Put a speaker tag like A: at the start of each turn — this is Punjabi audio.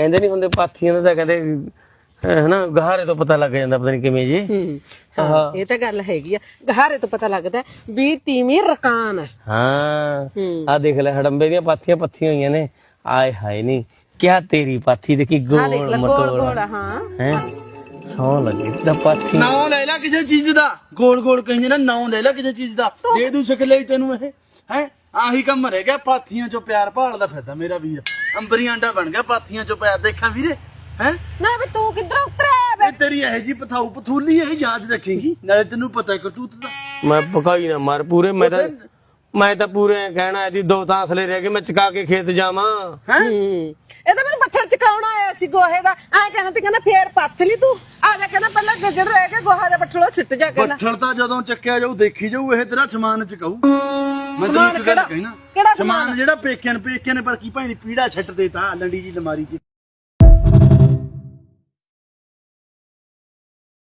A: ਕਹਿੰਦੇ ਨਹੀਂ ਹੁੰਦੇ ਪਾਥੀਆਂ ਦਾ ਤਾਂ ਕਹਿੰਦੇ ਹਨਾ ਗਹਾਰੇ ਤੋਂ ਪਤਾ ਲੱਗ ਜਾਂਦਾ ਪਤਾ ਨਹੀਂ ਕਿਵੇਂ ਜੀ।
B: ਹਾਂ ਇਹ ਤਾਂ ਗੱਲ ਹੈਗੀ ਆ, ਗਹਾਰੇ ਤੋਂ ਪਤਾ ਲੱਗਦਾ ਵੀ ਤੀਵੀਂ ਰਕਾਨ ਹੈ।
A: ਹਾਂ ਆ ਦੇਖ ਲੈ ਹੜੰਬੇ ਦੀਆਂ ਪਾਥੀਆਂ ਪੱਥੀਆਂ ਹੋਈਆਂ ਨੇ, ਆਏ ਹਾਏ ਨਹੀਂ ਕਿਆ ਤੇਰੀ ਪਾਥੀ ਦੇਖੀ ਗੋਲ
B: ਗੋਲ ਹਾਂ
A: ਹੈ ਸੌ ਲੱਗੇ ਤਾਂ ਪਾਥੀ
C: ਨਾਮ ਲੈ ਲੈ ਕਿਸੇ ਚੀਜ਼ ਦਾ, ਗੋਲ ਗੋਲ ਕਹਿੰਦੇ ਨਾ, ਨਾਮ ਲੈ ਲੈ ਕਿਸੇ ਚੀਜ਼ ਦਾ, ਦੇ ਦੂ ਸਕਲੇ ਤੈਨੂੰ ਇਹ ਹੈ। ਆਹੀ ਕੰਮ ਰਹਿ ਗਿਆ, ਪਾਥੀਆਂ ਚੋਂ ਪਿਆਰ ਭਾਲਦਾ ਫਿਰਦਾ ਮੇਰਾ ਵੀਰ, ਅੰਬਰੀ ਆਂਡਾ ਬਣ ਗਿਆ ਪਾਥੀਆਂ ਚੋਂ ਪਿਆਰ। ਦੇਖਾਂ ਵੀਰੇ ਹੈ
B: ਨਾ ਵੀ ਤੂੰ ਕਿੱਧਰ ਉਤਰਿਆ ਵੇ?
C: ਇਹ ਤੇਰੀ ਇਹ ਜੀ ਪਥਾਊ ਪਥੂਲੀ ਇਹ ਯਾਦ ਰੱਖੇਗੀ, ਨਾਲੇ ਤੈਨੂੰ ਪਤਾ ਕਰਤੂਤ ਦਾ।
A: ਮੈਂ ਪਕਾਈ ਨਾ ਮਾਰ ਪੂਰੇ, ਮੈਂ ਤਾਂ ਪੂਰੇ ਕਹਿਣਾ ਇਹਦੀ ਦੋ ਤਾਂਸਲੇ ਰਹਿ ਗਏ, ਮੈਂ ਚਕਾ ਕੇ ਖੇਤ ਜਾਵਾਂ।
B: ਇਹ ਤਾਂ ਮੈਨੂੰ ਬੱਠਲ ਚਕਾਉਣ ਆਇਆ ਸੀ ਗੋਹੇ ਦਾ, ਐ ਕਹਿੰਦਾ ਤੇ ਕਹਿੰਦਾ ਫੇਰ ਪੱਥ ਲਈ ਤੂੰ, ਆ ਜਾ ਕਹਿੰਦਾ ਪਹਿਲਾਂ ਗੱਜੜ ਰਹਿ ਕੇ ਗੋਹਾ ਦਾ ਬੱਠਲ ਸਿੱਟ ਜਾ ਕਹਿੰਦਾ।
C: ਬੱਠਲ ਤਾਂ ਜਦੋਂ ਚੱਕਿਆ ਜਾਊ ਦੇਖੀ ਜਾਊ, ਇਹ ਤੇਰਾ ਸਮਾਨ ਚਕਾਊ। ਮੈਂ ਤੈਨੂੰ ਇੱਕ ਗੱਲ ਕਹਿਣਾ,
B: ਕਿਹੜਾ
C: ਸਮਾਨ ਜਿਹੜਾ ਪੇਕਿਆਂ ਨੇ ਪਰ ਕੀ ਭਾਈ ਦੀ ਪੀੜਾ ਛੱਟ ਦੇਤਾ ਲੰਡੀ ਜੀ ਲਮਾਰੀ 'ਚ।